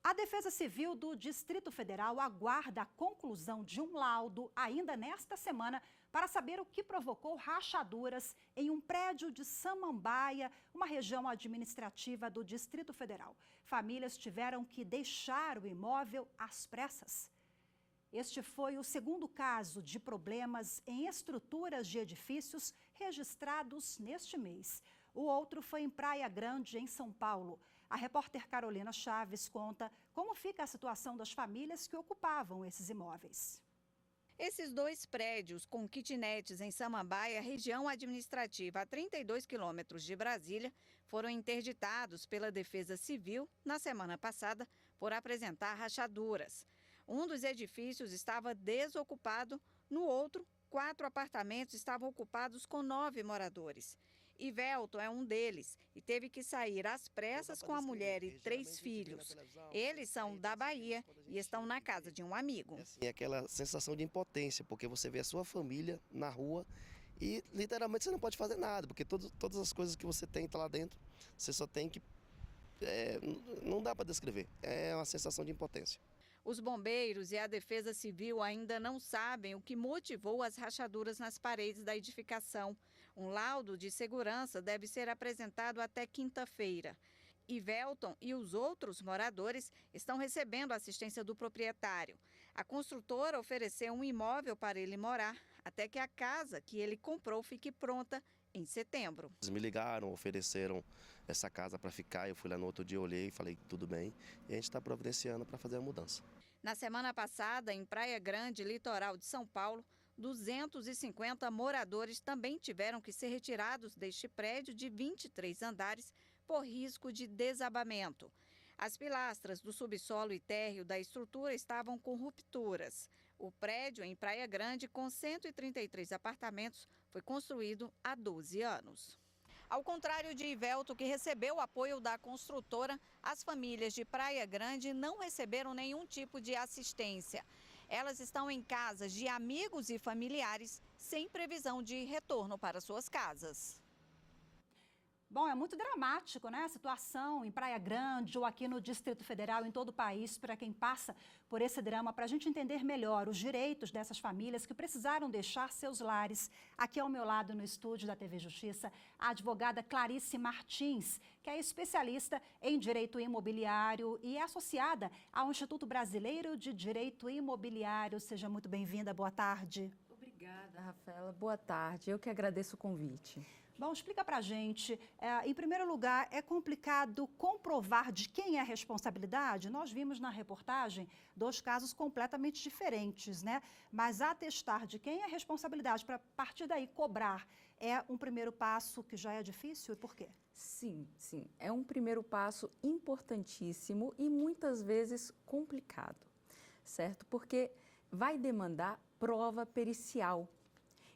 A Defesa Civil do Distrito Federal aguarda a conclusão de um laudo ainda nesta semana para saber o que provocou rachaduras em um prédio de Samambaia, uma região administrativa do Distrito Federal. Famílias tiveram que deixar o imóvel às pressas. Este foi o segundo caso de problemas em estruturas de edifícios registrados neste mês. O outro foi em Praia Grande, em São Paulo. A repórter Carolina Chaves conta como fica a situação das famílias que ocupavam esses imóveis. Esses dois prédios com kitnets em Samambaia, região administrativa a 32 quilômetros de Brasília, foram interditados pela Defesa Civil na semana passada por apresentar rachaduras. Um dos edifícios estava desocupado, no outro, 4 apartamentos estavam ocupados com 9 moradores. Ivelton é um deles e teve que sair às pressas com a mulher e 3 filhos. Eles são da Bahia e estão na casa de um amigo. É aquela sensação de impotência, porque você vê a sua família na rua e literalmente você não pode fazer nada, porque todas as coisas que você tem lá dentro, você só tem que... não dá para descrever, é uma sensação de impotência. Os bombeiros e a Defesa Civil ainda não sabem o que motivou as rachaduras nas paredes da edificação. Um laudo de segurança deve ser apresentado até quinta-feira. Ivelton e os outros moradores estão recebendo assistência do proprietário. A construtora ofereceu um imóvel para ele morar, até que a casa que ele comprou fique pronta em setembro. Eles me ligaram, ofereceram essa casa para ficar, eu fui lá no outro dia, olhei e falei tudo bem, e a gente está providenciando para fazer a mudança. Na semana passada, em Praia Grande, litoral de São Paulo, 250 moradores também tiveram que ser retirados deste prédio de 23 andares por risco de desabamento. As pilastras do subsolo e térreo da estrutura estavam com rupturas. O prédio em Praia Grande, com 133 apartamentos, foi construído há 12 anos. Ao contrário de Ivelton, que recebeu o apoio da construtora, as famílias de Praia Grande não receberam nenhum tipo de assistência. Elas estão em casas de amigos e familiares, sem previsão de retorno para suas casas. Bom, é muito dramático, né? A situação em Praia Grande ou aqui no Distrito Federal, em todo o país, para quem passa por esse drama, para a gente entender melhor os direitos dessas famílias que precisaram deixar seus lares. Aqui ao meu lado, no estúdio da TV Justiça, a advogada Clarice Martins, que é especialista em direito imobiliário e é associada ao Instituto Brasileiro de Direito Imobiliário. Seja muito bem-vinda, boa tarde. Obrigada, Rafaela. Boa tarde. Eu que agradeço o convite. Bom, explica pra gente, em primeiro lugar, é complicado comprovar de quem é a responsabilidade? Nós vimos na reportagem 2 casos completamente diferentes, né? Mas atestar de quem é a responsabilidade para, a partir daí, cobrar é um primeiro passo que já é difícil? E por quê? Sim. É um primeiro passo importantíssimo e muitas vezes complicado, certo? Porque vai demandar prova pericial.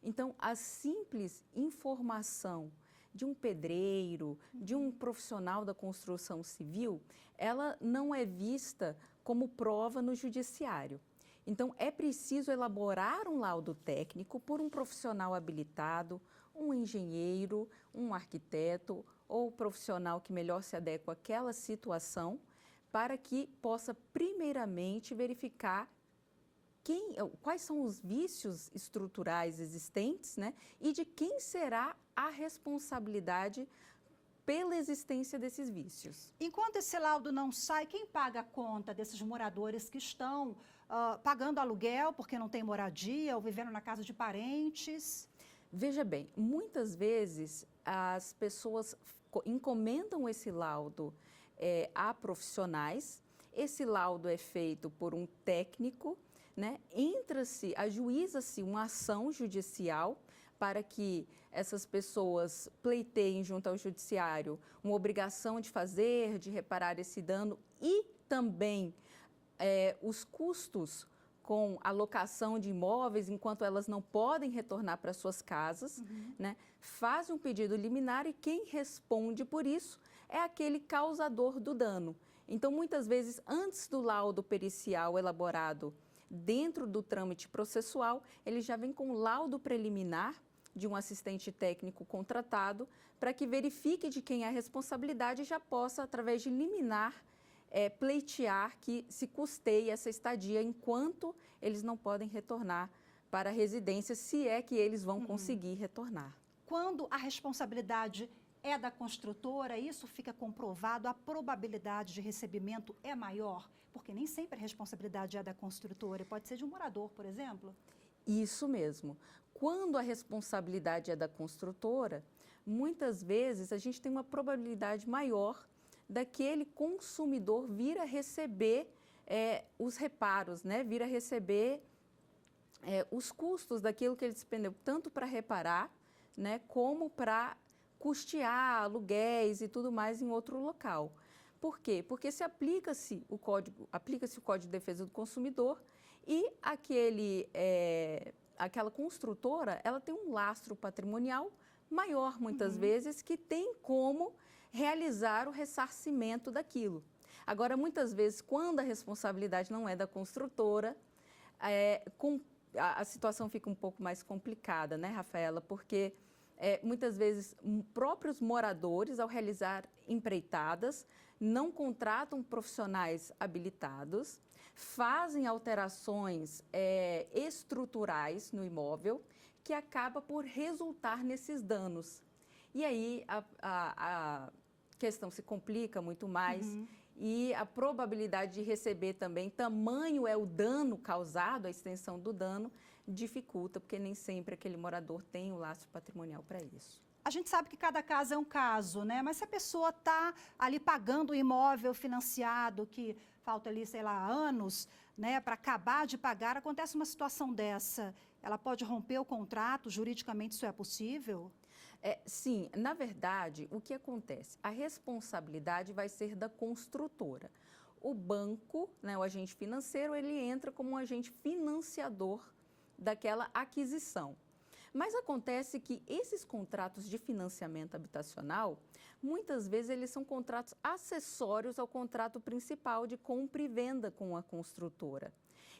Então, a simples informação de um pedreiro, de um profissional da construção civil, ela não é vista como prova no judiciário. Então, é preciso elaborar um laudo técnico por um profissional habilitado, um engenheiro, um arquiteto ou profissional que melhor se adequa àquela situação, para que possa primeiramente verificar quais são os vícios estruturais existentes, né? E de quem será a responsabilidade pela existência desses vícios. Enquanto esse laudo não sai, quem paga a conta desses moradores que estão pagando aluguel porque não tem moradia ou vivendo na casa de parentes? Veja bem, muitas vezes as pessoas encomendam esse laudo a profissionais, esse laudo é feito por um técnico, né? Ajuiza-se uma ação judicial para que essas pessoas pleiteiem junto ao judiciário uma obrigação de fazer, de reparar esse dano e também os custos com a locação de imóveis enquanto elas não podem retornar para suas casas, né? Faz um pedido liminar e quem responde por isso é aquele causador do dano. Então, muitas vezes, antes do laudo pericial elaborado dentro do trâmite processual, ele já vem com laudo preliminar de um assistente técnico contratado para que verifique de quem é a responsabilidade e já possa, através de liminar, pleitear que se custeie essa estadia enquanto eles não podem retornar para a residência, se é que eles vão conseguir retornar. Quando a responsabilidade é da construtora, isso fica comprovado, a probabilidade de recebimento é maior? Porque nem sempre a responsabilidade é da construtora, pode ser de um morador, por exemplo. Isso mesmo. Quando a responsabilidade é da construtora, muitas vezes a gente tem uma probabilidade maior daquele consumidor vir a receber os reparos, né? Vir a receber os custos daquilo que ele despendeu, tanto para reparar, né, como para custear aluguéis e tudo mais em outro local. Por quê? Porque se aplica-se o Código de Defesa do Consumidor e aquela construtora, ela tem um lastro patrimonial maior, muitas vezes, que tem como realizar o ressarcimento daquilo. Agora, muitas vezes, quando a responsabilidade não é da construtora, a situação fica um pouco mais complicada, né, Rafaela? Porque muitas vezes próprios moradores, ao realizar empreitadas, não contratam profissionais habilitados, fazem alterações estruturais no imóvel que acaba por resultar nesses danos. E aí a questão se complica muito mais e a probabilidade de receber também, tamanho é o dano causado, a extensão do dano, dificulta, porque nem sempre aquele morador tem o lastro patrimonial para isso. A gente sabe que cada caso é um caso, né? Mas se a pessoa está ali pagando o imóvel financiado, que falta ali, sei lá, anos, né, para acabar de pagar, acontece uma situação dessa, ela pode romper o contrato, juridicamente isso é possível? Sim, na verdade, o que acontece? A responsabilidade vai ser da construtora. O banco, né, o agente financeiro, ele entra como um agente financiador daquela aquisição. Mas acontece que esses contratos de financiamento habitacional, muitas vezes eles são contratos acessórios ao contrato principal de compra e venda com a construtora.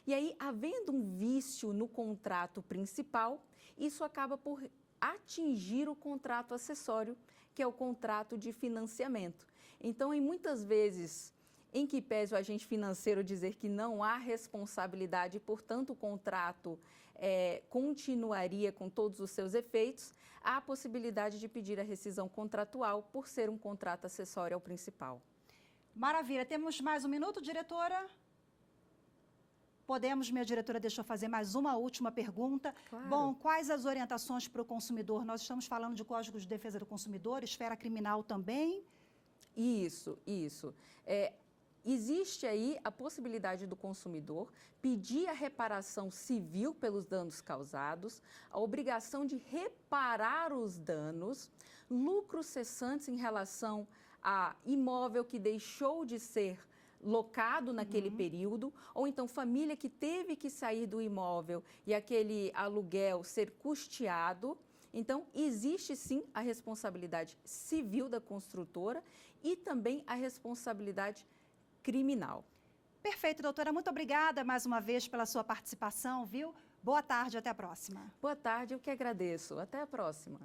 E aí, havendo um vício no contrato principal, isso acaba por atingir o contrato acessório, que é o contrato de financiamento. Então, muitas vezes, em que pese o agente financeiro dizer que não há responsabilidade e, portanto, o contrato continuaria com todos os seus efeitos, há a possibilidade de pedir a rescisão contratual por ser um contrato acessório ao principal. Maravilha. Temos mais um minuto, diretora? Podemos, minha diretora deixou fazer mais uma última pergunta. Claro. Bom, quais as orientações para o consumidor? Nós estamos falando de Código de Defesa do Consumidor, esfera criminal também? Isso. Existe aí a possibilidade do consumidor pedir a reparação civil pelos danos causados, a obrigação de reparar os danos, lucros cessantes em relação a imóvel que deixou de ser locado naquele período, ou então família que teve que sair do imóvel e aquele aluguel ser custeado. Então, existe sim a responsabilidade civil da construtora e também a responsabilidade criminal. Perfeito, doutora. Muito obrigada mais uma vez pela sua participação, viu? Boa tarde, até a próxima. Boa tarde, eu que agradeço. Até a próxima.